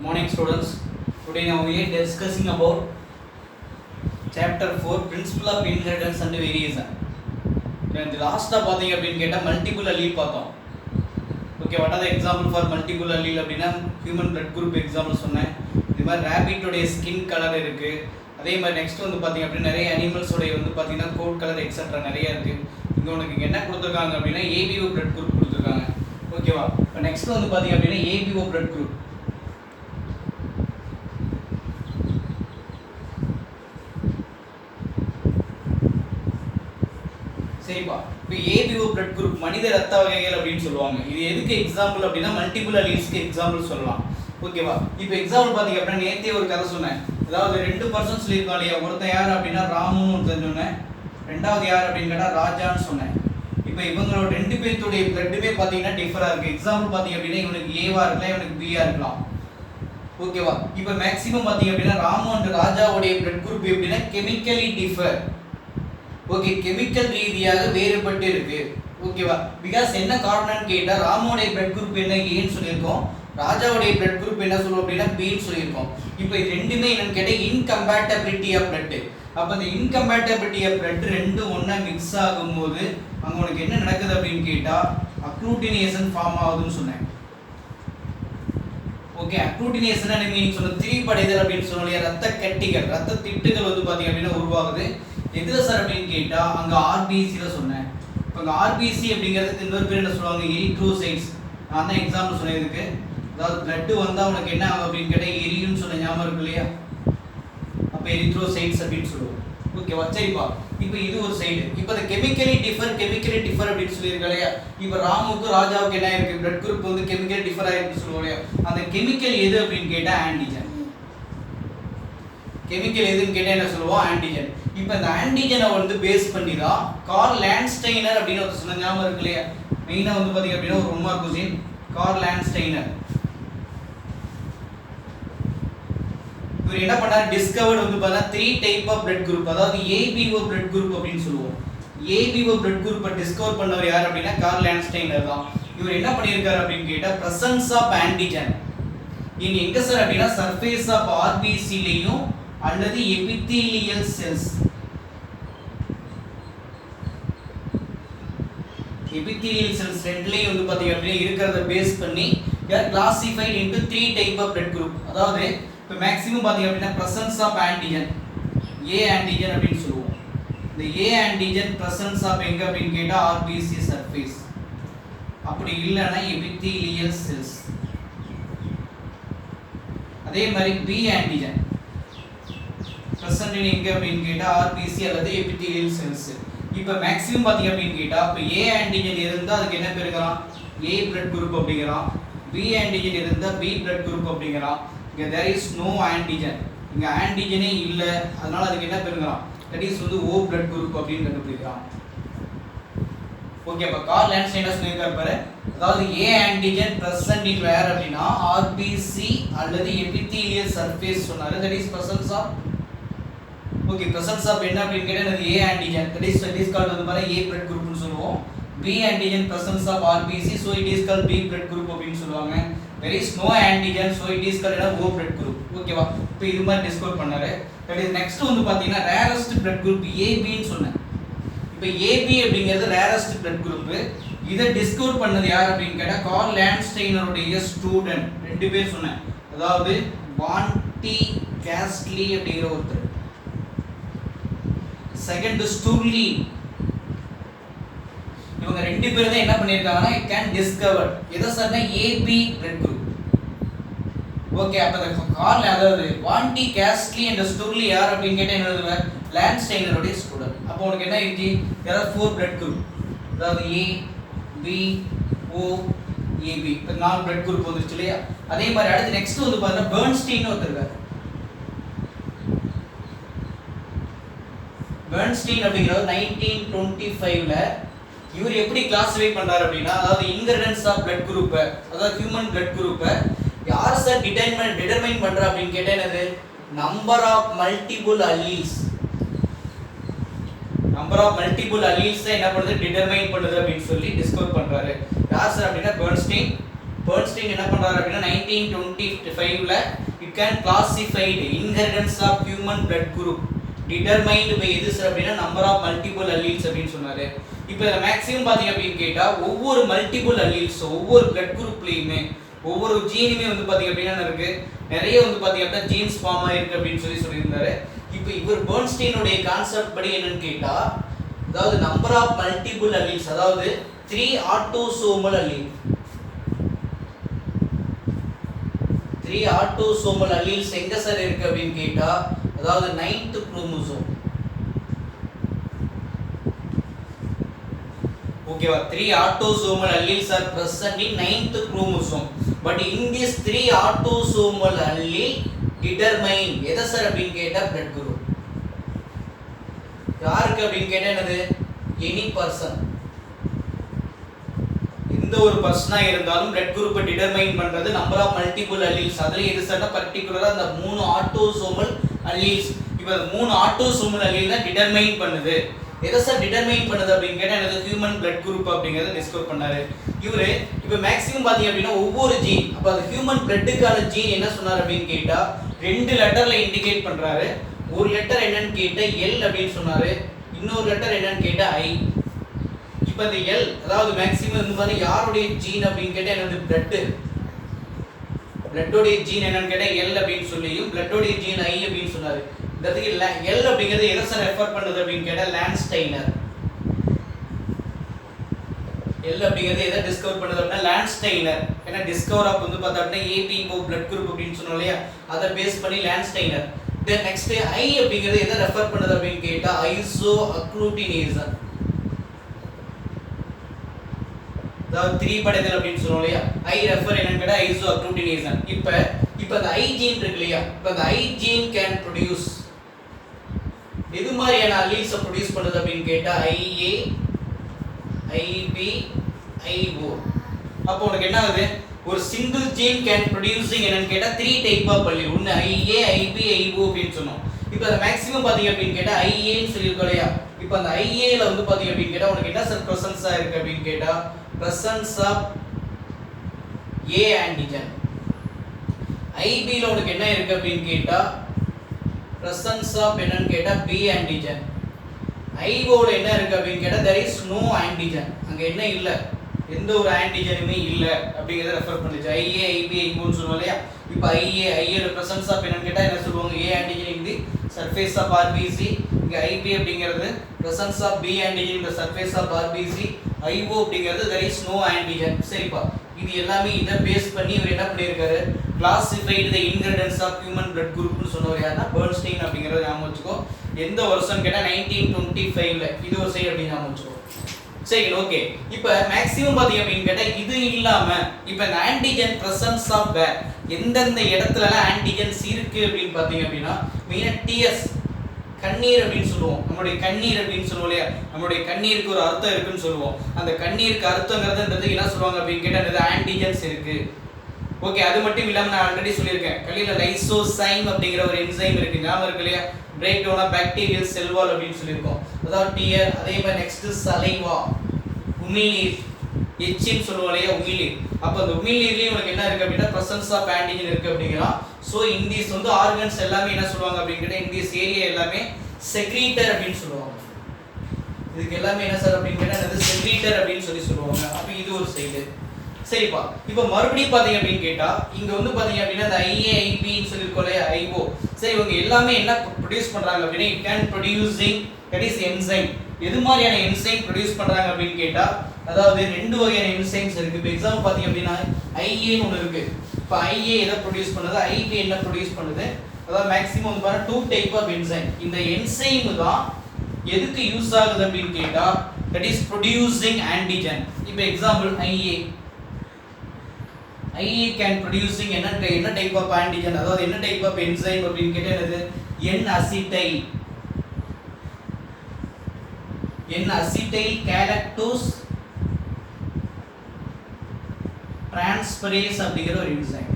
Morning students. Today now we are discussing about chapter 4 principle of inheritance and variation. Then the last பாத்தீங்க அப்படினு கேட்டா multiple allele பார்த்தோம். Okay, what are the example for multiple allele அப்படினா human blood group example சொன்னேன். இந்த மாதிரி rabbit உடைய skin color இருக்கு. அதே மாதிரி next வந்து பாத்தீங்க அப்படினா நிறைய animals உடைய வந்து பாத்தீங்கன்னா coat color etc நிறைய இருக்கு. இங்க உங்களுக்கு என்ன கொடுத்திருக்காங்க அப்படினா ABO blood group கொடுத்திருக்காங்க. ஓகேவா? இப்போ next வந்து பாத்தீங்க அப்படினா ABO blood group சரிப்பா. இப்போ ஏபிஓ பிளட் குரூப் மனித இரத்த வகைகள் அப்படின்னு சொல்லுவாங்க. இது எதுக்கு எக்ஸாம்பிள் அப்படின்னா மல்டிபிள் அல்லீல்ஸ்க்கு எக்ஸாம்பிள் சொல்லலாம். ஓகேவா? இப்போ எக்ஸாம்பிள் பாத்தீங்க அப்படின்னா நேத்தே ஒரு கதை சொன்னேன். அதாவது 2 பர்சன்ஸ் சொல்லியிருக்காங்க இல்லையா, ஒருத்தன் யார் அப்படின்னா ராமுன்னு ஒருத்தன் சொன்னேன், ரெண்டாவது யார் அப்படின்னு கேட்டால் ராஜான்னு சொன்னேன். இப்போ இவங்களோட 2 பேர்த்துடைய பிளட்டுமே பார்த்தீங்கன்னா டிஃபராக இருக்குது. எக்ஸாம்பிள் பார்த்தீங்க அப்படின்னா இவனுக்கு ஏவா இருக்கலாம், இவனுக்கு பியா இருக்கலாம். ஓகேவா? இப்போ மேக்ஸிமம் பார்த்தீங்க அப்படின்னா ராமு அண்ட் ராஜாவுடைய பிளட் குரூப் எப்படின்னா கெமிக்கலி டிஃபர். ஓகே, கெமிக்கல் ரீதியாக வேறுபட்டு இருக்கு. ஓகேவா? பிகாஸ் என்ன காரணம்னு கேட்டா ராமோடைய பிளட் குரூப் என்ன ஏன்னு சொல்லியிருக்கோம், ராஜாவுடைய பிளட் குரூப் என்ன சொல்லுவோம் அப்படின்னா பின்னு சொல்லியிருக்கோம். இப்போ இது ரெண்டுமே என்னன்னு கேட்டா இன்கம்பேட்டபிலிட்டி ஆஃப் பிளட். அப்போ இந்த இன்கம்பேட்டபிலிட்டி ஆஃப் பிளட் ரெண்டும் ஒன்றா மிக்ஸ் ஆகும்போது அங்கே உனக்கு என்ன நடக்குது அப்படின்னு கேட்டா அக்ளூட்டினேஷன் ஃபார்ம் ஆகுதுன்னு சொன்னேன். ஓகே, அக்ளூட்டினேஷன் என்ன மீனிங் சொன்ன திரிபடைதல் அப்படின்னு சொன்னோம். ரத்த கட்டிகள், ரத்த திட்டுகள் வந்து பாத்தீங்க அப்படின்னா உருவாகுது. எதுல சார் அப்படின்னு கேட்டா அங்க ஆர்பிசில சொன்னேன். இப்போ அங்க ஆர்பிசி அப்படிங்கிறதுக்கு இன்னொரு பேர் என்ன சொல்லுவாங்க, எரித்ரோசைட்ஸ். நான் தான் எக்ஸாம்பிள் சொன்னேன் இதுக்கு. அதாவது பிளட் வந்தா உனக்கு என்ன ஆகும் அப்படின்னு கேட்டா எரியும்னு சொன்ன ஞாபகம் இருக்கு இல்லையா, அப்ப எரித்ரோசைட்ஸ் அப்படின்னு சொல்லுவோம். ஓகேவா? சரிப்பா. இப்போ இது ஒரு சைடு. இப்போ இந்த கெமிக்கலி டிஃபர் அப்படின்னு சொல்லியிருக்க இல்லையா, இப்போ ராமுக்கு ராஜாவுக்கு என்ன இருக்கு, பிளட் குரூப் வந்து கெமிக்கலி டிஃபர் ஆயிருக்குன்னு சொல்லுவோம் இல்லையா. அந்த கெமிக்கல் எது அப்படின்னு கேட்டா ஆன்டிஜன். கெமிக்கல் எதுன்னு கேட்டா என்ன சொல்லுவோம், ஆன்டிஜன். இப்போ இந்த ஆன்டிஜனை வந்து பேஸ் பண்ணி தான் கார்ல் லாண்ட்ஸ்டைனர் அப்படின்னு ஒரு சொன்ன ஞாபகம் இருக்கு இல்லையா. மெயினா வந்து பாத்தீங்க அப்படின்னா ஒரு ரோமா குசின் கார்ல் லாண்ட்ஸ்டைனர். இவர் என்ன பண்ணாரு, டிஸ்கவர்ட் வந்து பார்த்தா 3 டைப் ஆஃப் பிளட் குரூப், அதாவது ஏபிஓ பிளட் குரூப் அப்படின்னு சொல்லுவோம். ஏபிஓ பிளட் குரூப்பை டிஸ்கவர் பண்ணவர் யார் அப்படின்னா கார்ல் லாண்ட்ஸ்டைனர் தான். இவர் என்ன பண்ணியிருக்காரு அப்படின்னு கேட்டா பிரசன்ஸ் ஆஃப் ஆன்டிஜன் இன் எங்க சார் அப்படின்னா சர்ஃபேஸ் ஆஃப் ஆர்பிசிலையும் அல்லது எபித்தீலியல் செல்ஸ். எபித்தீலியல் செல்ஸ் ரெண்டுலயும் வந்து பாத்தீங்க அப்படின்னா இருக்கிறத பேஸ் பண்ணி classified into 3 type of blood group. அதாவது இப்போ மேக்ஸிமம் பாத்தீங்க அப்படின்னா presence of antigen A antigen அப்படின்னு சொல்லுவோம். இந்த ஏ ஆன்டிஜன் பிரசன்ஸ் ஆஃப் எங்க அப்படின்னு கேட்டா ஆர்பிசி சர்ஃபேஸ், அப்படி இல்லைன்னா எபித்தீலியல் செல்ஸ். அதே மாதிரி பி ஆன்டிஜன் பிரசன்ட் எங்க அப்படின்னு கேட்டா ஆர்பிசி அல்லது எபித்தீலியல் செல்ஸ். இப்போ மேக்ஸிமம் பாத்தீங்க அப்படின்னு கேட்டா இப்போ ஏ ஆன்டிஜன் இருந்தா அதுக்கு என்ன பேருங்கறான், ஏ பிளட் குரூப் அப்படிங்கறான். பி ஆன்டிஜன் இருந்தா பி பிளட் குரூப் அப்படிங்கறான். இங்க there is no antigen, இங்க ஆன்டிஜனே இல்ல, அதனால அதுக்கு என்ன பேருங்கறான், that is வந்து O blood group அப்படின்னு கண்டுபிடிக்கிறான். ஓகே, அப்ப கார்ல் லாண்ட்ஸ்டைனர் சொல்லிருக்காரு பாரு, அதாவது A antigen present in where அப்படினா RBC அல்லது epithelial surface சொன்னாரு. that is presence of okay presence of என்ன அப்படின்னு கேட்டா அது A antigen, that is called வந்து பாரு A blood group னு சொல்லுவோம். B antigen presence of RBC, so it is called B blood group அப்படின்னு சொல்லுவாங்க. there is no antigen, so it is called O blood group. ஓகேவா? இப்போ இது மாதிரி டிஸ்கவர் பண்ணாரு. that is next வந்து பாத்தீங்கன்னா rarest blood group AB ன்னு சொன்னேன். இப்போ AB அப்படிங்கிறது rarest blood group. இத டிஸ்கவர் பண்ணது யார் அப்படின்னு கேட்டா கார்ல் லாண்ட்ஸ்டைனருடைய ஸ்டூடண்ட். 2 பேர் சொன்னேன், அதாவது வான்டி கேஸ்ட்லி அப்படிங்கிற ஒருத்தர், செகண்ட் ஸ்டூர்லி. இவங்க 2 பேரும் தான் என்ன பண்ணிருக்காங்கன்னா it can discover எதை சார்னா AB blood group. ஓகே, அப்ப அந்த கார்ல் அதாவது வான்டி கேஸ்ட்லி and ஸ்டூர்லி யார் அப்படின்னு கேட்டா என்னது, லாண்ட்ஸ்டைனருடைய ஸ்டூடண்ட். அப்போ உங்களுக்கு என்ன இருக்கு, there are 4 blood group, அதாவது A B O AB. இப்போ 4 blood group வந்துருச்சு இல்லையா. அதே மாதிரி அடுத்து நெக்ஸ்ட் வந்து பாருங்க பெர்ன்ஸ்டீன் ஒருத்தர். பெர்ன்ஸ்டீன் அப்படிங்கிறவர் 1925ல இவர் எப்படி கிளாசிஃபை பண்றாரு அப்படின்னா, அதாவது இன்ஹெரிடன்ஸ் ஆஃப் blood group, அதாவது ஹியூமன் blood group யார் சார் டிட்டர்மைன் பண்றா அப்படின்னு கேட்டா என்னது, number of multiple alleles. Number of multiple alleles என்ன பண்ணுது, டிட்டர்மைன் பண்ணுது அப்படின்னு சொல்லி டிஸ்கவர் பண்றாரு. யார் சார் அப்படின்னா பெர்ன்ஸ்டீன். பெர்ன்ஸ்டைன் என்ன பண்றாரு அப்படின்னா 1925ல it can classified inheritance of human blood group determined by எது சார் அப்படின்னா number of multiple alleles அப்படின்னு சொன்னாரு. இப்போ இத மேக்ஸிமம் பாத்தீங்க அப்படின்னு கேட்டா ஒவ்வொரு மல்டிபிள் அல்லீல்ஸ் ஒவ்வொரு blood groupலயுமே ஒவ்வொரு ஜீனுமே வந்து பாத்தீங்க அப்படின்னா இருக்கு நிறைய வந்து பாத்தீங்க அப்படின்னா ஜீன்ஸ் ஃபார்ம் ஆயிருக்கு அப்படின்னு சொல்லியிருந்தாரு. இப்போ இவர் பெர்ன்ஸ்டைனுடைய கான்செப்ட் படி என்னன்னு கேட்டா அதாவது நம்பர் ஆஃப் மல்டிபிள் அல்லீல்ஸ் அதாவது 3 ஆட்டோசோமல் அல்லீல் 3 ஆட்டோசோமல் அல்லீல்ஸ் எங்க சார் இருக்கு அப்படின்னு கேட்டா அதாவது 9th குரோமோசோம். ஓகேவா 3 autosomal alleles are present in 9th chromosome but in this 3 autosomal allele determine எதை சார் அப்படின்னு கேட்டா blood group யாருக்கு அப்படின்னு கேட்டா என்னது any person எந்த ஒரு பர்சனா இருந்தாலும் blood group determine பண்றது number of multiple alleles அதுல எது சார்னா பர்టిక్యులரா அந்த 3 autosomal alleles இப்போ 3 autosomal allele தான் determine பண்ணுது எதை சார் டிட்டர்மைன் பண்ணுது அப்படின்னு கேட்டா எனக்கு ஹியூமன் blood group அப்படிங்கறத டிஸ்கவர் பண்ணாரு இவரு. இப்போ மேக்ஸிமம் பாத்தீங்க அப்படின்னா ஒவ்வொரு ஜீன் அப்ப அது ஹியூமன் bloodக்கான ஜீன் என்ன சொன்னாரு அப்படின்னு கேட்டா 2 லெட்டர்ல இண்டிகேட் பண்றாரு. ஒரு லெட்டர் என்னன்னு கேட்டா L அப்படின்னு சொன்னாரு, இன்னொரு லெட்டர் என்னன்னு கேட்டா I. இப்போ இந்த L அதாவது மேக்ஸிமம் இந்த மாதிரி யாருடைய ஜீன் அப்படின்னு கேட்டா என்னது bloodோட ஜீன் என்னன்னு கேட்டா L அப்படின்னு சொல்லியும் bloodோட ஜீன் I அப்படின்னு சொன்னாரு. இதற்கு L அப்படிங்கிறது எதை சார் ரெஃபர் பண்ணுது அப்படின்னு கேட்டா லான்ஸ்டைனர். L அப்படிங்கிறது எதை டிஸ்கவர் பண்ணுது அப்படின்னா லான்ஸ்டைனர். ஏன்னா டிஸ்கவர் ஆப் வந்து பார்த்தா அப்படின்னா APO blood group அப்படின்னு சொன்னோம் இல்லையா அதை பேஸ் பண்ணி லான்ஸ்டைனர். தென் நெக்ஸ்ட் I அப்படிங்கிறது எதை ரெஃபர் பண்ணுது அப்படின்னு கேட்டா ஐசோஅக்ளூட்டினேஸ். அதாவது 3 படைகள் அப்படின்னு சொல்றோம் இல்லையா I ரெஃபர் என்னன்னு கேட்டா ஐசோஅக்ளூட்டினேஸ். இப்போ அந்த I ஜீன் இருக்கு இல்லையா இப்போ அந்த I ஜீன் கேன் ப்ரொடியூஸ் எது மாதிரியான அல்லீல்ஸ் ப்ரொடியூஸ் பண்ணுது அப்படின்னு கேட்டா IA IB IO. அப்போ உனக்கு என்ன ஆகுது ஒரு சிங்கிள் ஜீன் கேன் ப்ரொடியூசிங் என்னன்னு கேட்டா 3 டைப் ஆஃப் அல்லீல் ஒன்னு IA IB IO அப்படின்னு சொன்னோம். இப்போ அது மேக்ஸிமம் பாத்தீங்க அப்படின்னு கேட்டா IA ன்னு சொல்லிருக்கோம் இல்லையா இப்போ அந்த IA ல வந்து பாத்தீங்க அப்படின்னு கேட்டா உனக்கு என்ன சார் பிரசன்ஸா இருக்கு அப்படின்னு கேட்டா presence of A antigen. IB ல உனக்கு என்ன இருக்கு அப்படின்னு கேட்டா presence of என்னன்னு கேட்டா B antigen. IO ல என்ன இருக்கு அப்படின்னு கேட்டா there is no antigen. அங்க என்ன இல்ல எந்த ஒரு ஆன்டிஜனுமே இல்ல அப்படிங்கறத ரெஃபர் பண்ணுச்சு. IA IB IO ன்னு சொல்றோம் இல்லையா இப்போ IA ல presence of என்னன்னு கேட்டா என்ன சொல்லுவாங்க A antigen in the surface of RBC. இங்க IB அப்படிங்கிறது presence of B antigen in the surface of RBC. IO அப்படிங்கிறது there is no antigen. சரிப்பா இது எல்லாமே இத பேஸ் பண்ணி இவர் என்ன பண்ணிருக்காரு classified the inheritance of human blood group னு சொன்னவர் யாருன்னா பெர்ன்ஸ்டைன் அப்படிங்கறத ஞாபகம் வச்சுக்கோ. எந்த வருஷம் கேட்டா 1925ல இது ஒரு சைடு அப்படி ஞாபகம் வச்சுக்கோ. சரி ஓகே இப்போ மேக்ஸிமம் பாத்தீங்க அப்படின்னு கேட்டா இது இல்லாம இப்போ இந்த ஆன்டிஜன் பிரசன்ஸ் ஆஃப் வேர் எந்தெந்த இடத்துலலாம் ஆன்டிஜன்ஸ் இருக்கு அப்படின்னு பாத்தீங்க அப்படின்னா மெயினா TS கண்ணீர் அப்படின்னு சொல்லுவோம். நம்மளுடைய கண்ணீர் அப்படின்னு சொல்லுவோம் இல்லையா நம்மளுடைய கண்ணீருக்கு ஒரு அர்த்தம் இருக்குன்னு சொல்லுவோம். அந்த கண்ணீருக்கு அர்த்தங்கிறதுன்றது என்ன சொல்லுவாங்க அப்படின்னு கேட்டா இது ஆன்டிஜன்ஸ் இருக்கு. ஓகே அது மட்டும் இல்லாம நான் ஆல்ரெடி சொல்லியிருக்கேன் கலில லைசோசைம் அப்படிங்கிற ஒரு என்சைம் இருக்கு ஞாபகம் இருக்கு இல்லையா break down of bacterial cell wall அப்படின்னு சொல்லியிருக்கோம். அதாவது டியர் அதே மாதிரி நெக்ஸ்ட் சலைவா உமிழ்நீர் எச்சின்னு சொல்லுவோம் இல்லையா உமிழ்நீர். அப்போ அந்த உமிழ்நீர்லயும் உங்களுக்கு என்ன இருக்கு அப்படின்னா பிரசன்ஸ் ஆஃப் ஆன்டிஜன் இருக்கு அப்படிங்கிறோம். ஸோ இந்திஸ் வந்து ஆர்கன்ஸ் எல்லாமே என்ன சொல்லுவாங்க அப்படின்னு கேட்டால் இந்திஸ் ஏரியா எல்லாமே செக்ரீட்டர் அப்படின்னு சொல்லுவாங்க. இதுக்கு எல்லாமே என்ன சார் அப்படின்னு கேட்டால் செக்ரீட்டர் அப்படின்னு சொல்லுவாங்க. அப்போ இது ஒரு சைடு சரிப்பா. இப்போ மறுபடியும் பாத்தீங்க அப்படின்னு கேட்டா இங்க வந்து பாத்தீங்க அப்படின்னா இந்த IA IB ன்னு சொல்லிருக்கோம் இல்லையா IO. சரி இவங்க எல்லாமே என்ன ப்ரொடியூஸ் பண்றாங்க அப்படின்னா it can producing that is enzyme. எது மாதிரியான என்சைம் ப்ரொடியூஸ் பண்றாங்க அப்படின்னு கேட்டா அதாவது ரெண்டு வகையான என்சைம்ஸ் இருக்கு. இப்போ எக்ஸாம்பிள் பாத்தீங்க அப்படின்னா IA ன்னு ஒன்னு இருக்கு. இப்போ IA எதை ப்ரொடியூஸ் பண்ணுது IB என்ன ப்ரொடியூஸ் பண்ணுது அதாவது மேக்ஸிமம் வந்து பாத்தா 2 டைப் ஆஃப் என்சைம். இந்த என்சைம் தான் எதுக்கு யூஸ் ஆகுது அப்படின்னு கேட்டா that is producing antigen. இப்போ எக்ஸாம்பிள் IA can producing என்ன டைப் ஆஃப் antigen அதாவது என்ன டைப் ஆஃப் என்சைம் அப்படின்னு கேட்டா என்னது N-acetyl galactose transferase அப்படிங்கிற ஒரு என்சைம்.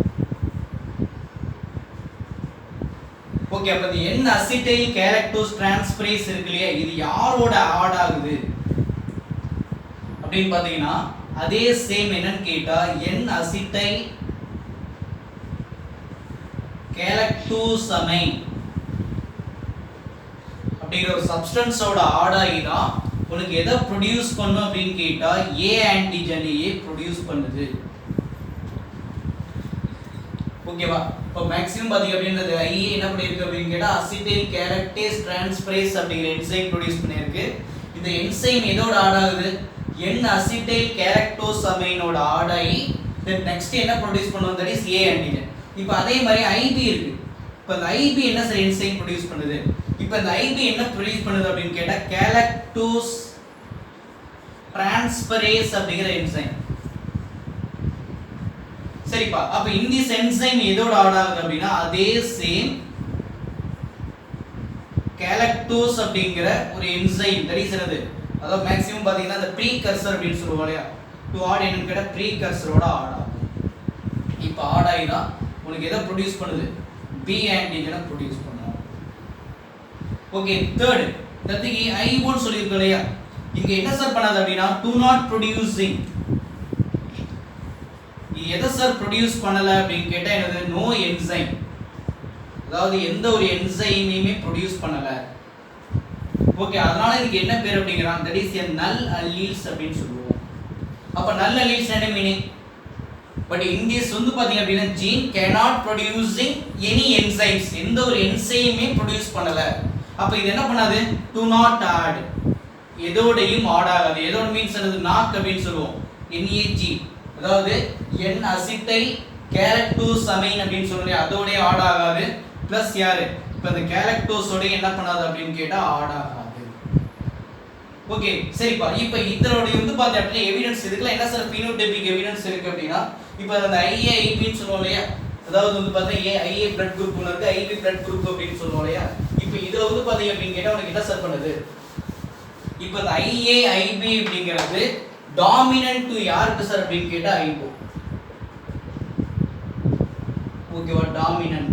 ஓகே அப்ப இந்த N-acetyl galactose transferase இருக்கு இல்லையா இது யாரோட ஆட் ஆகுது அப்படின்னு பாத்தீங்கன்னா அதே சேம் என்னன்னு கேட்டா என் அசிட்டைல் கேலக்டோசமைன் அப்படிங்கிற ஒரு சப்ஸ்டன்ஸோட ஆடாகி தான் உனக்கு எதை ப்ரொடியூஸ் பண்ணும் அப்படின்னு கேட்டா ஏ ஆன்டிஜனையே ப்ரொடியூஸ் பண்ணுது. ஓகேவா? இப்போ மேக்ஸிமம் பாத்தீங்க அப்படின்றது ஐஏ என்ன பண்ணிருக்கு அப்படின்னு கேட்டா அசிட்டைல் கேலக்டேஸ் டிரான்ஸ்பரேஸ் அப்படிங்கிற என்சைம் ப்ரொடியூஸ் பண்ணிருக்கு. இந்த என்சைம் எதோட ஆடாகுது? என் அசிட்டைல் கேலக்டோசமைனோட ஆடாகி தென் நெக்ஸ்ட் என்ன ப்ரொடியூஸ் பண்ணும்? That is a antigen. இப்போ அதே மாதிரி ஐபி இருக்கு. இப்போ இந்த ஐபி என்ன சார் என்சைம் ப்ரொடியூஸ் பண்ணுது? இப்போ இந்த ஐபி என்ன ப்ரொடியூஸ் பண்ணுது அப்படின்னு கேட்டா கேலக்டோஸ் டிரான்ஸ்பரேஸ் அப்படிங்கிற என்சைம். சரிப்பா, அப்ப இந்த என்சைம் எதோட ஆட் ஆகுது அப்படின்னா அதே சேம் கேலக்டோஸ் அப்படிங்கிற ஒரு என்சைம் தட் இஸ் என்னது, அதாவது மேக்ஸிமம் பாத்தீங்கன்னா அந்த ப்ரீகர்சர் அப்படின்னு சொல்லுவாங்க இல்லையா, டு ஆட் என்னன்னு கேட்டா ப்ரீகர்சரோட ஆட் ஆகும். இப்போ ஆட் ஆகினா உனக்கு எதை ப்ரொடியூஸ் பண்ணுது? பி ஆன்டிஜனை ப்ரொடியூஸ் பண்ணும். ஓகே, தேர்ட் தத்துக்கு ஐ1 சொல்லியிருக்கோம் இல்லையா, இங்க என்ன சார் பண்ணாது அப்படின்னா டு நாட் ப்ரொடியூசிங். எதை சார் ப்ரொடியூஸ் பண்ணல அப்படின்னு கேட்டா என்னது? நோ என்சைம், அதாவது எந்த ஒரு என்சைமையுமே ப்ரொடியூஸ் பண்ணல. ஓகே, அதனால இதுக்கு என்ன பேர் அப்படிங்கிறான்? தட் இஸ் எ நல் அல்லீல்ஸ் அப்படின்னு சொல்லுவோம். அப்ப நல் அல்லீல்ஸ் என்ன மீனிங்? பட் இங்கிலீஷ் வந்து பாத்தீங்க அப்படின்னா gene cannot producing any enzymes, எந்த ஒரு என்சைமே ப்ரொடியூஸ் பண்ணல. அப்ப இது என்ன பண்ணாது? டு நாட் ஆட், எதோடையும் ஆட் ஆகாது. எதோட மீன்ஸ் என்னது? நாக் அப்படின்னு சொல்லுவோம். NAG, அதாவது என் அசிட்டைல் கேலக்டோசமைன் அப்படின்னு சொல்லி அதோட ஆட் ஆகாது. பிளஸ் யாரு? இப்ப இந்த கேலக்டோஸோட என்ன பண்ணாது அப்படின்னு கேட்டா ஆட் ஆகாது. ஓகே, சரிப்பா. இப்போ இதனோட வந்து பாத்தீங்க அப்படின்னா எவிடன்ஸ் இதுக்குலாம் என்ன சார் பினோடைபிக் எவிடன்ஸ் இருக்கு அப்படின்னா, இப்போ அந்த IA IBன்னு சொல்லுவோம் இல்லையா, அதாவது வந்து பாத்தீங்கன்னா IA பிளட் குரூப் ஒன்று இருக்கு, IB பிளட் குரூப் அப்படின்னு சொல்லுவோம் இல்லையா. இப்போ இதுல வந்து பாத்தீங்க அப்படின்னு கேட்டா உனக்கு என்ன சார் பண்ணுது? இப்போ இந்த IA IB அப்படிங்கிறது டாமினன்ட் டு யாருக்கு சார் அப்படின்னு கேட்டா ஐபோ. ஓகேவா? டாமினன்ட்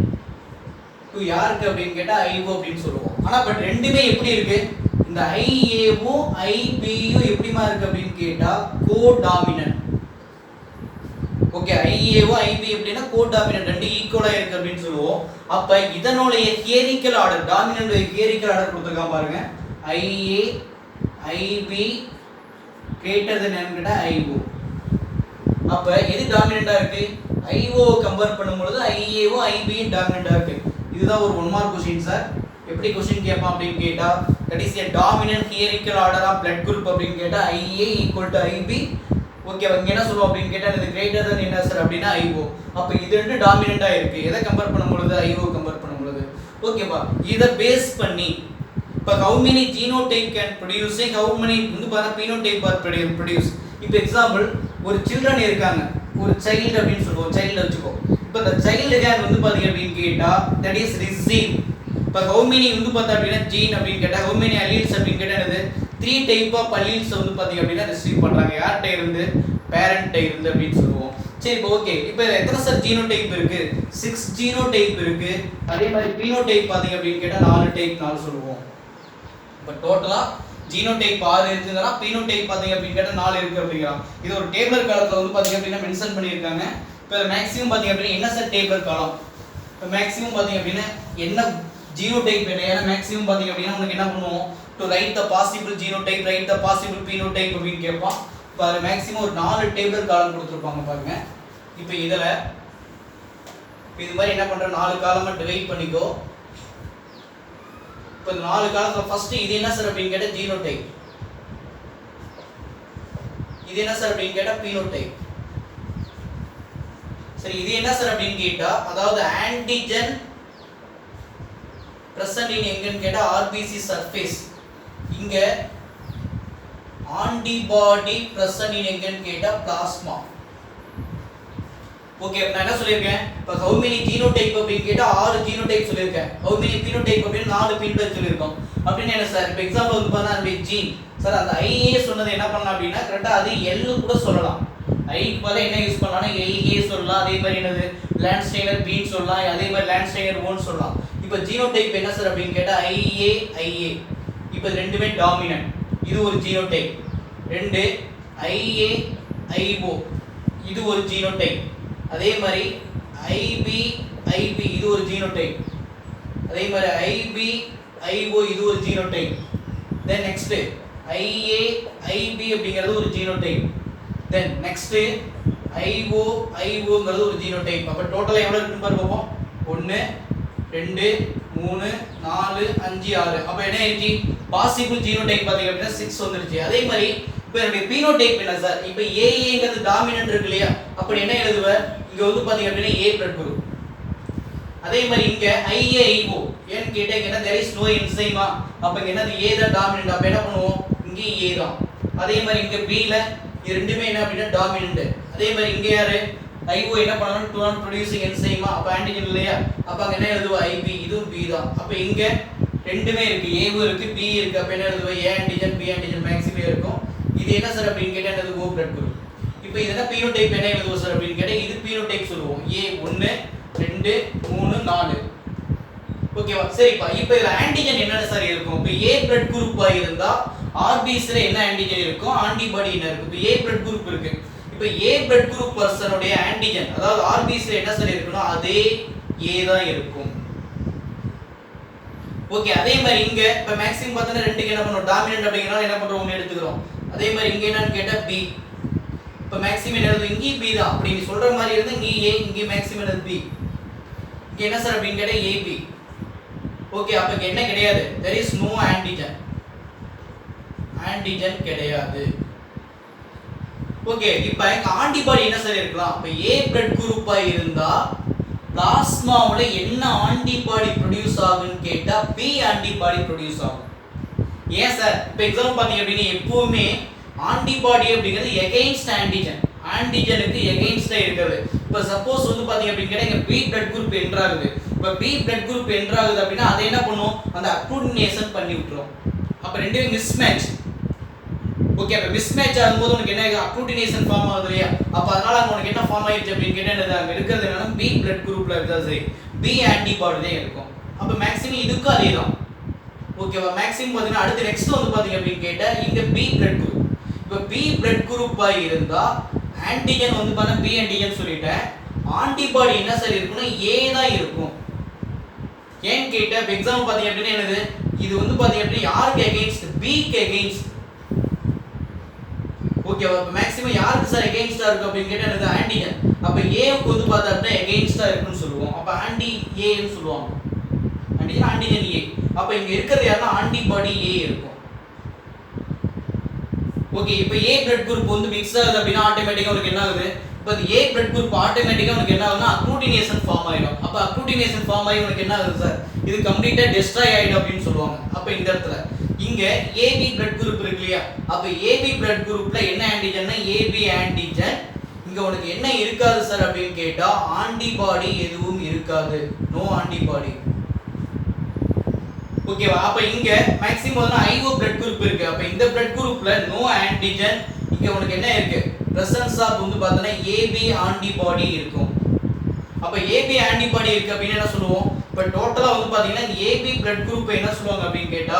டு யாருக்கு அப்படின்னு கேட்டா ஐபோ அப்படின்னு சொல்லுவோம். ஆனா பட் ரெண்டுமே எப்படி இருக்கு? இந்த ஐஏவும் ஐபியும் எப்படிமா இருக்கு அப்படின்னு கேட்டா கோ டாமினன்ட். ஓகே, ஐஏவும் ஐபி எப்படின்னா கோ டாமினன்ட், ரெண்டு ஈக்குவலா இருக்கு அப்படின்னு சொல்லுவோம். அப்ப இதனுடைய theoretical order, dominant theoretical order கொடுத்திருக்கான் பாருங்க. ஐஏ ஐபி கிரேட்டர் தென் என்னன்னு கேட்டா ஐஓ. அப்ப எது டாமினன்ட்டா இருக்கு? ஐஓ கம்பேர் பண்ணும்போது ஐஏவும் ஐபியும் டாமினன்ட்டா இருக்கு. இதுதான் ஒரு 1 மார்க் क्वेश्चन சார். எப்படி क्वेश्चन கேட்பான் அப்படின்னு கேட்டா that is a dominant hierarchical order of blood group அப்படின்னு கேட்டா IA equal to IB. Okay, இங்க என்ன சொல்லுவோம் அப்படின்னு கேட்டா இது greater than என்ன சார் அப்படின்னா IO. அப்ப இது ரெண்டு டாமினன்ட்டா இருக்கு. எதை கம்பேர் பண்ணும்போது? IO கம்பேர் பண்ணும்போது. ஓகேவா? இத பேஸ் பண்ணி இப்ப how many genotype can producing, how many வந்து பாத்தா phenotype are produce. இப்போ எக்ஸாம்பிள் ஒரு children இருக்காங்க, ஒரு child அப்படின்னு சொல்லுவோம், child வச்சுக்கோ. இப்போ the child gang வந்து பாத்தீங்க அப்படின்னு கேட்டா that is receive. இப்போ how many வந்து பார்த்தா அப்படின்னா ஜீன் அப்படின்னு கேட்டா how many alleles அப்படின்னு கேட்டா என்னது? 3 டைப் ஆஃப் alleles வந்து பாத்தீங்க அப்படின்னா ரிசீவ் பண்றாங்க. யார்ட்ட இருந்து? பேரண்ட்ட இருந்து அப்படின்னு சொல்லுவோம். சரி, இப்போ ஓகே, இப்போ எத்தனை சார் ஜீனோடைப் இருக்கு? 6 ஜீனோடைப் இருக்கு. அதே மாதிரி பினோடைப் பாத்தீங்க அப்படின்னு கேட்டா 4 டைப் 4 சொல்லுவோம். இப்போ டோட்டலா ஜீனோடைப் 6 இருக்குங்கறா, பினோடைப் பாத்தீங்க அப்படின்னு கேட்டா 4 இருக்கு அப்படிங்கறான். இது ஒரு டேபிள் காலத்துல வந்து பாத்தீங்க அப்படின்னா மென்ஷன் பண்ணிருக்காங்க. இப்போ மேக்ஸிமம் பாத்தீங்க அப்படின்னா என்ன சார் டேபிள் காலம்? இப்போ மேக்ஸிமம் பாத்தீங்க அப்படின்னா என்ன ஜீனோடைப் என்ன? ஏன்னா மேக்ஸிமம் பாத்தீங்க அப்படின்னா உங்களுக்கு என்ன பண்ணுவோம்? To right the possible genotype, right the possible phenotype அப்படின்னு கேட்பான். இப்போ அது மேக்ஸிமம் ஒரு 4 டேபிள் காலம் கொடுத்திருப்பாங்க பாருங்க. இப்போ இதல இது மாதிரி என்ன பண்ற 4 காலமா டிவைட் பண்ணிக்கோ. இப்போ இந்த 4 காலத்துல ஃபர்ஸ்ட் இது என்ன சார் அப்படின்னு கேட்டா ஜீனோடைப். இது என்ன சார் அப்படின்னு கேட்டா பினோடைப். சரி, இது என்ன சார் அப்படின்னு கேட்டா அதாவது ஆன்டிஜன் present in எங்கன்னு கேட்டா RBC surface. இங்க antibody present in எங்கன்னு கேட்டா plasma. ஓகே, நான் என்ன சொல்லிருக்கேன்? இப்போ how many genotype அப்படின்னு கேட்டா 6 genotype சொல்லிருக்கேன். how many phenotype அப்படினா 4 phenotype சொல்லிருக்கோம். அப்படினா என்ன சார்? இப்போ எக்ஸாம்பிள் வந்து பாத்தா அந்த ஜீன் சார் அந்த IA சொன்னது என்ன பண்ணலாம் அப்படினா கரெக்ட்டா அது L கூட சொல்லலாம். I க்கு பதிலா என்ன யூஸ் பண்ணலாம்னா LA சொல்லலாம். அதே மாதிரி என்னது லாண்ட்ஸ்டைனர் B சொல்லலாம். அதே மாதிரி லாண்ட்ஸ்டைனர் O சொல்லலாம். இப்போ ஜீனோடைப் என்ன சார் அப்படின்னு கேட்டா IA. இப்போ ரெண்டுமே டாமினன்ட். இது ஒரு ஜீனோடைப். ரெண்டு IA IO இது ஒரு ஜீனோடைப். அதே மாதிரி IB இது ஒரு ஜீனோடைப். அதே மாதிரி IO இது ஒரு ஜீனோடைப். then next IB அப்படிங்கிறது ஒரு ஜீனோடைப். then next IOங்கிறது ஒரு ஜீனோடைப். அப்ப டோட்டலா எவ்வளவு இருக்குன்னு பாருங்க. 1 2 3 4 5 6. அப்ப என்ன ஆயிடுச்சு? பாசிபிள் ஜீனோடைப் பாத்தீங்க அப்படினா 6 வந்துருச்சு. அதே மாதிரி இப்போ என்னுடைய பினோடைப் என்ன சார்? இப்போ AAங்கிறது டாமினன்ட் இருக்கு இல்லையா? அப்ப என்ன எழுதுவ? இங்க வந்து பாத்தீங்க அப்படினா A blood group. அதே மாதிரி இங்க IAIO ஏன் கேட்டீங்கன்னா there is no enzyme. அப்ப இங்க என்னது A தான் டாமினன்ட். அப்ப என்ன பண்ணுவோம்? இங்க A தான். அதே மாதிரி இங்க B ல இது ரெண்டுமே என்ன அப்படினா டாமினன்ட். அதே மாதிரி இங்க யாரு? IO என்ன பண்ணனும்? to not producing enzyme. அப்ப ஆன்டிஜன் இல்லையா? அப்ப அங்க என்ன எழுதுவ? IB இதுவும் B தான். அப்ப இங்க ரெண்டுமே இருக்கு. A இருக்கு B இருக்கு. அப்ப என்ன எழுதுவ? A antigen B antigen maximum இருக்கும். இது என்ன சார் அப்படினு கேட்டா என்னது? O blood group. இப்போ இதெல்லாம் பினோடைப் என்ன எழுதுவோம் சார் அப்படினு கேட்டா இது பினோடைப் சொல்லுவோம். A 1 2 3 4. ஓகேவா? சரிப்பா. இப்போ இதுல ஆன்டிஜன் என்னென்ன சார் இருக்கும்? இப்போ A blood group ஆ இருந்தா RBC ல என்ன ஆன்டிஜன் இருக்கும்? ஆன்டிபாடி என்ன இருக்கும்? இப்போ A blood group இருக்கு. இப்போ A blood group பர்சன் உடைய ஆன்டிஜன் அதாவது RBC ல என்ன சார் இருக்குன்னா அதே A தான் இருக்கும். ஓகே. அதே மாதிரி இங்க இப்போ மேக்ஸிமம் பார்த்தா ரெண்டுக்கு என்ன பண்ணுவோம்? டாமினன்ட் அப்படிங்கறனால என்ன பண்றோம்? ஒன்னு எடுத்துக்கிறோம். அதே மாதிரி இங்க என்னன்னு கேட்டா B. இப்போ மேக்ஸிமம் என்னது? இங்க B தான். அப்படி நீ சொல்ற மாதிரி இருந்தா இங்க A இங்க மேக்ஸிமம் என்னது? B. இங்க என்ன சார் அப்படினு கேட்டா AB. ஓகே. அப்ப இங்க என்ன கிடையாது? there is no antigen. Antigen கிடையாது. ஓகே. இப்போ இங்க ஆன்டிபாடி என்ன சார் இருக்கலாம்? இப்போ A blood group ஆ இருந்தா பிளாஸ்மாவுல என்ன ஆன்டிபாடி ப்ரொடியூஸ் ஆகும்னு கேட்டா B ஆன்டிபாடி ப்ரொடியூஸ் ஆகும். ஏன் சார்? இப்போ எக்ஸாம்பிள் பாத்தீங்க அப்படினா எப்பவுமே ஆன்டிபாடி அப்படிங்கிறது எகைன்ஸ்ட் ஆன்டிஜன். ஆன்டிஜனுக்கு எகைன்ஸ்டா இருக்குது. இப்போ சப்போஸ் வந்து பாத்தீங்க அப்படினு கேட்டா இங்க B blood group என்டர் ஆகுது. இப்போ B blood group என்டர் ஆகுது அப்படினா அதை என்ன பண்ணும்? அந்த அக்ளூடினேஷன் பண்ணி விட்டுரும். அப்ப ரெண்டுமே மிஸ்மேட்ச். ஓகே. அப்ப மிஸ்மேட்ச் ஆகும்போது உங்களுக்கு என்ன ஆகும்? அக்ளூடினேஷன் ஃபார்ம் ஆகுது இல்லையா? அப்ப அதனால உங்களுக்கு என்ன ஃபார்ம் ஆயிடுச்சு அப்படினு கேட்டா என்னது? அங்க இருக்கிறது என்னன்னா B blood groupல இருந்தா சரி B ஆன்டிபாடி தான் இருக்கும். அப்ப மேக்ஸிமம் இதுக்கு அதேதான். ஓகேவா? மேக்ஸிமம் பாத்தீங்கன்னா அடுத்து நெக்ஸ்ட் வந்து பாத்தீங்க அப்படினு கேட்டா இங்க B blood group. இப்போ B blood group ஆ இருந்தா ஆன்டிஜன் வந்து பாத்தா B ஆன்டிஜன் சொல்லிட்டேன். ஆன்டிபாடி என்ன சார் இருக்குன்னா A தான் இருக்கும். ஏன் கேட்டா எக்ஸாம்பிள் பாத்தீங்க அப்படினா என்னது? இது வந்து பாத்தீங்க அப்படினா யாருக்கு அகைன்ஸ்ட்? B க்கு அகைன்ஸ்ட். ஓகேவா? அப்ப மேக்ஸிமம் யாருக்கு சார் அகைன்ஸ்டா இருக்கு அப்படினு கேட்டா என்னது? ஆன்டிஜன். அப்ப A க்கு வந்து பார்த்தா அப்படினா அகைன்ஸ்டா இருக்குன்னு சொல்லுவோம். அப்ப ஆன்டி A ன்னு சொல்லுவாங்க. Antigen A. அப்ப இங்க இருக்கிறது யாருன்னா ஆன்டிபாடி A இருக்கும். ஓகே. இப்போ A blood group வந்து மிக்ஸ் ஆகுது அப்படினா ஆட்டோமேட்டிக்கா உங்களுக்கு என்ன ஆகுது? இப்போ இந்த A blood group ஆட்டோமேட்டிக்கா உங்களுக்கு என்ன ஆகும்னா அக்ளூடினேஷன் ஃபார்ம் ஆயிடும். அப்ப அக்ளூடினேஷன் ஃபார்ம் ஆகி உங்களுக்கு என்ன ஆகுது சார்? இது கம்ப்ளீட்டா டெஸ்ட்ராய் ஆயிடும் அப்படினு சொல்லுவாங்க. அப்ப இந்த இடத்துல இங்க AB blood group இருக்கு இல்லையா? அப்ப AB blood groupல என்ன ஆன்டிஜன்னா AB ஆன்டிஜன். இங்க உனக்கு என்ன இருக்காது சார் அப்படினு கேட்டா ஆன்டிபாடி எதுவும் இருக்காது. No antibody. ஓகேவா? அப்ப இங்க மேக்ஸிமம் வந்து IO blood group இருக்கு. அப்ப இந்த blood groupல நோ ஆன்டிஜன். இங்க உனக்கு என்ன இருக்கு? பிரசன்ஸ் ஆஃப் வந்து பார்த்தா AB ஆன்டிபாடி இருக்கும். அப்ப AB ஆன்டிபாடி இருக்கு அப்படினா என்ன சொல்லுவோம்? இப்ப டோட்டலா வந்து பாத்தீங்கன்னா இந்த AB blood group என்ன சொல்லுவாங்க அப்படினு கேட்டா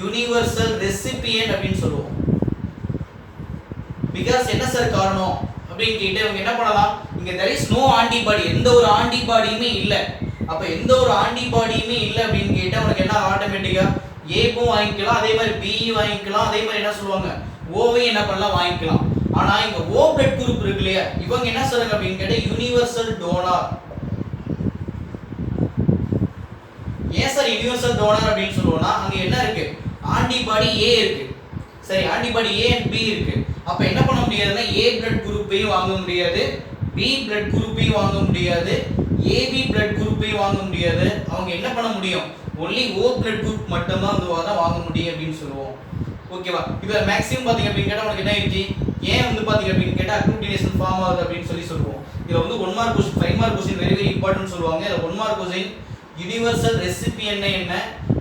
யுனிவர்சல் ரெசிபியன்ட் அப்படினு சொல்லுவோம். பிகாஸ் என்ன சார் காரணம் அப்படினு கேட்டா இவங்க என்ன பண்ணலாம்? இங்க there is no antibody. எந்த ஒரு ஆன்டிபாடியுமே இல்ல. அப்ப எந்த ஒரு ஆன்டிபாடியுமே இல்ல அப்படினு கேட்டா உங்களுக்கு என்ன ஆட்டோமேட்டிக்கா A-வும் வாங்கிக்கலாம். அதே மாதிரி B-யும் வாங்கிக்கலாம். அதே மாதிரி என்ன சொல்லுவாங்க? O-வையும் என்ன பண்ணலாம்? வாங்கிக்கலாம். ஆனா இங்க O blood group இருக்கு இல்லையா? இவங்க என்ன சொல்றாங்க அப்படினு கேட்டா யுனிவர்சல் டோனர். ஏன் சார் யுனிவர்சல் டோனர் அப்படினு சொல்லுவோம்னா அங்க என்ன இருக்கு? ஆன்டிபாடி A இருக்கு. சரி, ஆன்டிபாடி A and B இருக்கு. அப்ப என்ன பண்ண முடியாதுன்னா A blood group-ஐயும் வாங்க முடியாது, B blood group-ஐயும் வாங்க முடியாது, AB blood group-ஐயும் வாங்க முடியாது. அவங்க என்ன பண்ண முடியும்? only O blood group மட்டும் தான் வந்து வாங்க முடியும் அப்படினு சொல்லுவோம். ஓகேவா? இப்போ மேக்ஸிமம் பாத்தீங்க அப்படினு கேட்டா உங்களுக்கு என்ன ஆயிடுச்சு? ஏன் வந்து பாத்தீங்க அப்படினு கேட்டா அக்ளூடினேஷன் ஃபார்ம் ஆகுது அப்படினு சொல்லுவோம். இதுல வந்து 1 mark question 5 mark question very very important சொல்லுவாங்க. இதுல 1 மார்க் क्वेश्चन யுனிவர்சல் ரெசிபியன்ட் என்ன,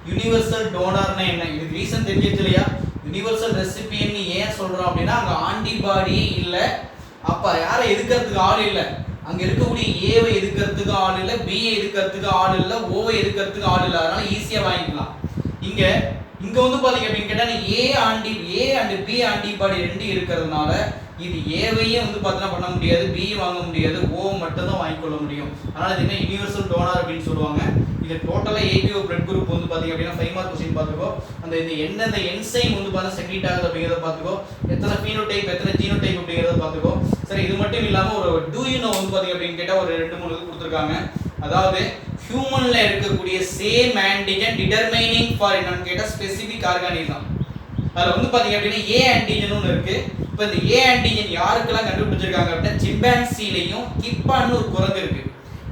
யுனிவர்சல் டோனர்னா என்ன? இதுக்கு ரீசன் தெரிஞ்சிருச்சு இல்லையா? யுனிவர்சல் ரெசிபியன்ட் ஏன் சொல்றோம் அப்படினா அங்க ஆன்டிபாடியே இல்ல. அப்ப யாரை எதுக்கிறதுக்கு ஆள் இல்ல. அங்க இருக்கக்கூடிய A-வை எதுக்கிறதுக்கு ஆள் இல்ல, B-யை எதுக்கிறதுக்கு ஆள் இல்ல, O-வை எதுக்கிறதுக்கு ஆள் இல்ல. அதனால ஈஸியா வாங்கிக்கலாம். இங்க வந்து பாத்தீங்க அப்படினு கேட்டா A and B ஆன்டிபாடி ரெண்டு இருக்கிறதுனால இது ஏவையும் வந்து பார்த்தா பண்ண முடியாது, பி வாங்க முடியாது, ஓ மட்டும் தான் வாங்கிக்கொள்ள முடியும். அதனால இது என்ன யுனிவர்சல் டோனர் அப்படின்னு சொல்லுவாங்க. இது டோட்டலா ஏபிஓ பிளட் குரூப் வந்து பாத்தீங்க அப்படின்னா 5 மார்க் क्वेश्चन பாத்துக்கோ. அந்த இது எந்தெந்த என்சைம் வந்து பார்த்தா செக்ரீட் ஆகுது அப்படிங்கறத பாத்துக்கோ. எத்தனை ஃபீனோடைப் எத்தனை ஜீனோடைப் அப்படிங்கறத பாத்துக்கோ. சரி, இது மட்டும் இல்லாம ஒரு டு யூ நோ வந்து பாத்தீங்க அப்படின்னு கேட்டா ஒரு 2-3 இது கொடுத்திருக்காங்க. அதாவது ஹியூமன்ல இருக்கக்கூடிய சேம் ஆன்டிஜன் டிட்டர்மைனிங் ஃபார் என்னன்னு கேட்டா ஸ்பெசிபிக் ஆர்கானிசம். அதுல வந்து பாத்தீங்க அப்படின்னா ஏ ஆன்டிஜன் ஒன்னு இருக்கு. இப்போ இந்த ஏ ஆன்டிஜன் யாருக்கெல்லாம் கண்டுபிடிச்சிருக்காங்க அப்படின்னா சிம்பான்சிலையும் கிப்பான்னு ஒரு குரங்கு இருக்கு.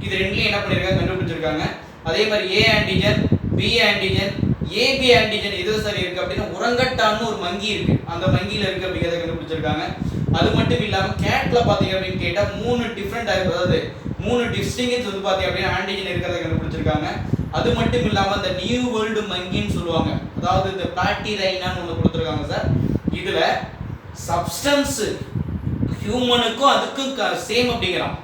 இது ரெண்டுலயும் என்ன பண்ணிருக்காங்க, கண்டுபிடிச்சிருக்காங்க. அதே மாதிரி A antigen, B antigen, AB antigen எது சரி இருக்கு அப்படின்னா உரங்கட்டான்னு ஒரு மங்கி இருக்கு, அந்த மங்கியில இருக்கு அப்படிங்கறத கண்டுபிடிச்சிருக்காங்க. அது மட்டும் இல்லாம கேட்ல பாத்தீங்க அப்படின்னு கேட்டா 3 டிஃபரெண்ட் அதாவது 3 டிஸ்டிங்க்ட்ஸ் வந்து பாத்தீங்க அப்படின்னா ஆன்டிஜன் இருக்கிறத கண்டுபிடிச்சிருக்காங்க. அது மட்டும் இல்லாம இந்த நியூ வேர்ல்டு மங்கின்னு சொல்லுவாங்க, அதாவது இந்த பிளாட்டிரைனான்னு ஒன்று கொடுத்துருக்காங்க சார். இதுல சப்ஸ்டன்ஸ் ஹியூமனுக்கும் அதுக்கும் சேம் அப்படிங்கிறான்,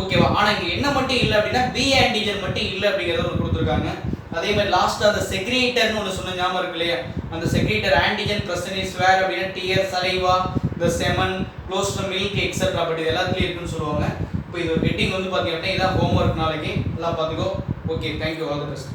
ஓகேவா. ஆனா இங்க என்ன மட்டும் இல்ல அப்படின்னா பி ஆன்டிஜன் மட்டும் இல்ல அப்படிங்கறத ஒன்று கொடுத்துருக்காங்க. அதே மாதிரி லாஸ்ட் அந்த செக்ரேட்டர்னு ஒன்று சொன்ன ஞாபகம் இருக்கு இல்லையா, அந்த செக்ரேட்டர் ஆன்டிஜன் பிரசன்ட் இஸ் வேர் அப்படின்னா dear, saliva, the semen, close to milk etcetera, but இது எல்லாத்துலயும் இருக்குன்னு சொல்லுவாங்க. இப்போ இது ஹெட்டிங் வந்து பாத்தீங்க அப்படின்னா இதான் ஹோம்வொர்க், நாளைக்கு எல்லாம் பாத்துக்கோ. Okay, thank you, all the best.